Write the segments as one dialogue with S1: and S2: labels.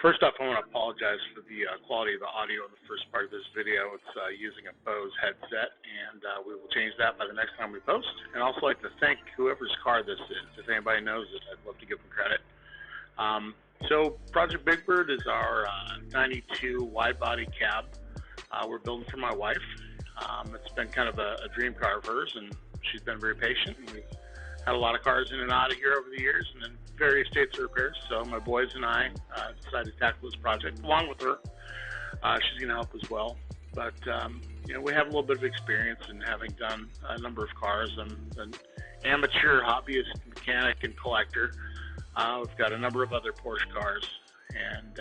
S1: First off, I want to apologize for the quality of the audio in the first part of this video. It's using a Bose headset, and we will change that by the next time we post. And I'd also like to thank whoever's car this is. If anybody knows it, I'd love to give them credit. So Project Big Bird is our 92 wide-body cab we're building for my wife. It's been kind of a dream car of hers, and she's been very patient. And we've had a lot of cars in and out of here over the years, and in various states of repairs. So my boys and I decided to tackle this project along with her. She's going to help as well. But we have a little bit of experience in having done a number of cars. I'm an amateur hobbyist mechanic and collector. We've got a number of other Porsche cars, and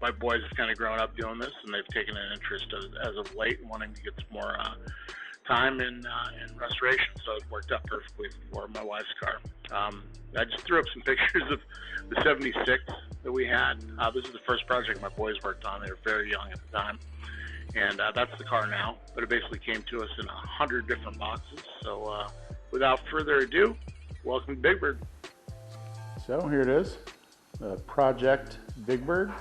S1: my boys have kind of grown up doing this, and they've taken an interest as of late, wanting to get some more time in restoration. So it worked out perfectly for my wife's car. I just threw up some pictures of the 76 that we had. This is the first project my boys worked on. They were very young at the time, and that's the car now. But it basically came to us in 100 different boxes. So without further ado, welcome to Big Bird.
S2: So here it is, the Project Big Bird,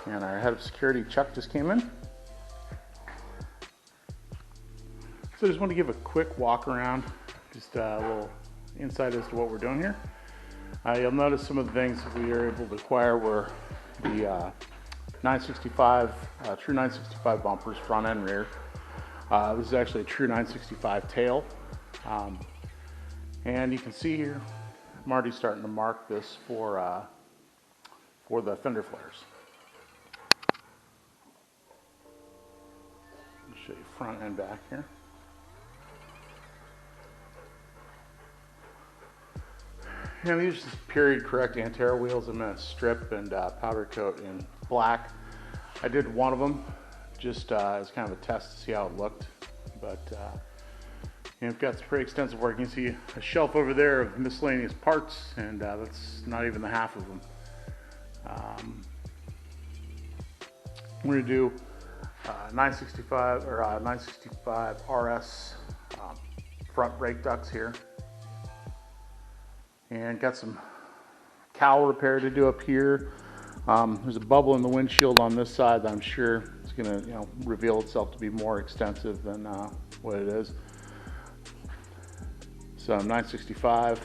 S2: and our head of security Chuck just came in. So I just want to give a quick walk around, just a little insight as to what we're doing here. You'll notice some of the things that we were able to acquire were the 965, true 965 bumpers, front and rear. This is actually a true 965 tail. And you can see here, I'm already starting to mark this for the fender flares. I'll show you front and back here. And these are just period correct Antero wheels. I'm going to strip and powder coat in black. I did one of them just as kind of a test to see how it looked, but I've got some pretty extensive work. You can see a shelf over there of miscellaneous parts, and that's not even the half of them. We're going to do 965 or 965 RS front brake ducts here. And got some cowl repair to do up here. There's a bubble in the windshield on this side that I'm sure is going to reveal itself to be more extensive than what it is. So 965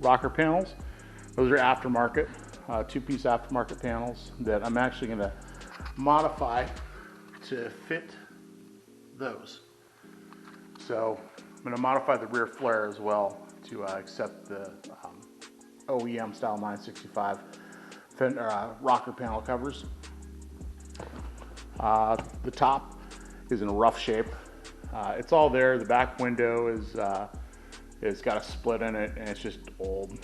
S2: rocker panels. Those are aftermarket, two-piece aftermarket panels that I'm actually going to modify to fit those. So I'm going to modify the rear flare as well to accept the OEM style 965 rocker panel covers. The top is in a rough shape. It's all there. The back window is it's got a split in it, and it's just old.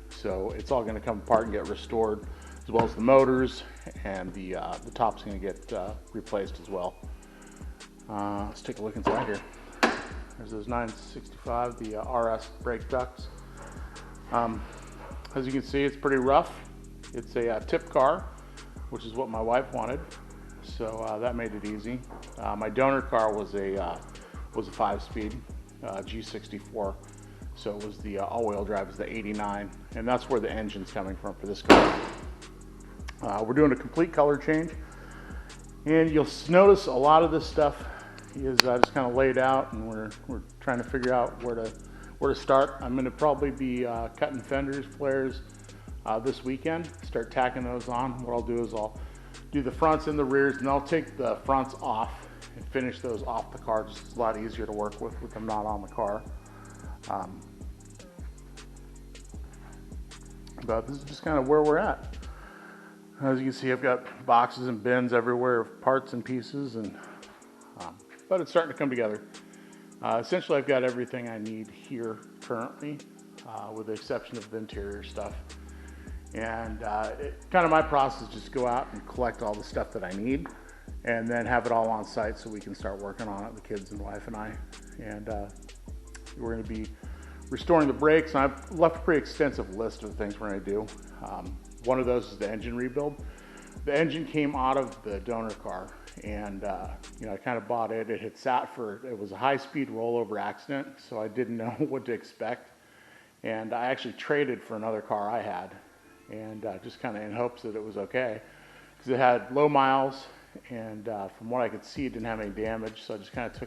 S2: So it's all going to come apart and get restored, as well as the motors, and the top's going to get replaced as well. Let's take a look inside here. There's those 965, the RS brake ducts. As you can see, it's pretty rough. It's a tip car, which is what my wife wanted, so that made it easy. My donor car was a 5-speed G64, so it was the all-wheel drive, is the 89, and that's where the engine's coming from for this car. We're doing a complete color change, and you'll notice a lot of this stuff is just kind of laid out, and we're trying to figure out where to start. I'm going to probably be cutting fenders, flares this weekend, start tacking those on. What I'll do is I'll do the fronts and the rears, and I'll take the fronts off and finish those off the car. Just it's a lot easier to work with them not on the car. But this is just kind of where we're at. As you can see, I've got boxes and bins everywhere of parts and pieces, and but it's starting to come together. Essentially, I've got everything I need here currently, with the exception of the interior stuff. And kind of my process is just go out and collect all the stuff that I need, and then have it all on site so we can start working on it, the kids and the wife and I. And we're going to be restoring the brakes. And I've left a pretty extensive list of the things we're going to do. One of those is the engine rebuild. The engine came out of the donor car, and I kind of bought it. It had sat for, it was a high-speed rollover accident, so I didn't know what to expect. And I actually traded for another car I had, and just kind of in hopes that it was okay, because it had low miles, and from what I could see, it didn't have any damage. So I just kind of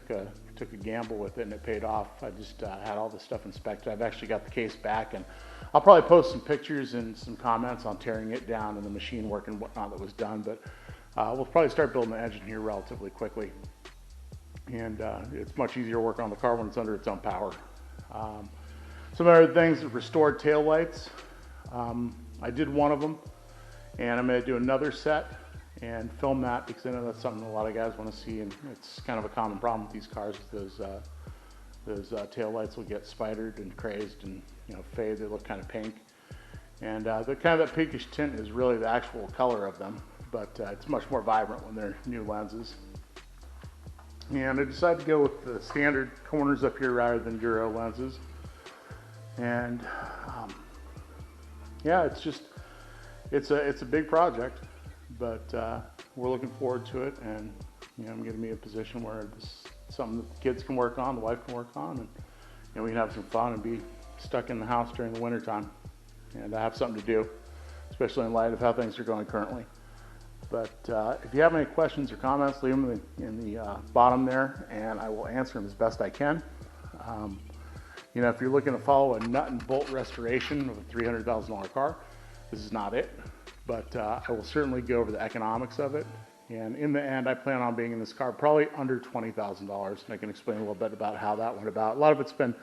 S2: took a gamble with it, and it paid off. I just had all this stuff inspected. I've actually got the case back, and I'll probably post some pictures and some comments on tearing it down and the machine work and whatnot that was done. But we'll probably start building the engine here relatively quickly, and it's much easier to work on the car when it's under its own power. Some other things: restored tail lights. I did one of them, and I'm going to do another set and film that, because I know that's something a lot of guys want to see, and it's kind of a common problem with these cars. Those tail lights will get spidered and crazed and fade. They look kind of pink, and the kind of that pinkish tint is really the actual color of them, but it's much more vibrant when they're new lenses. And I decided to go with the standard corners up here rather than Euro lenses, and yeah, it's a big project, but we're looking forward to it, and I'm going to be in a position where this is something that the kids can work on, the wife can work on, and we can have some fun and be stuck in the house during the winter time, and have something to do, especially in light of how things are going currently. But if you have any questions or comments, leave them in the bottom there, and I will answer them as best I can. If you're looking to follow a nut and bolt restoration of a $300,000 car, this is not it. But I will certainly go over the economics of it. And in the end, I plan on being in this car probably under $20,000. And I can explain a little bit about how that went about. A lot of it's been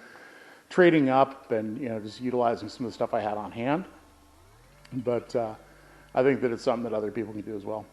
S2: trading up and just utilizing some of the stuff I had on hand. But I think that it's something that other people can do as well.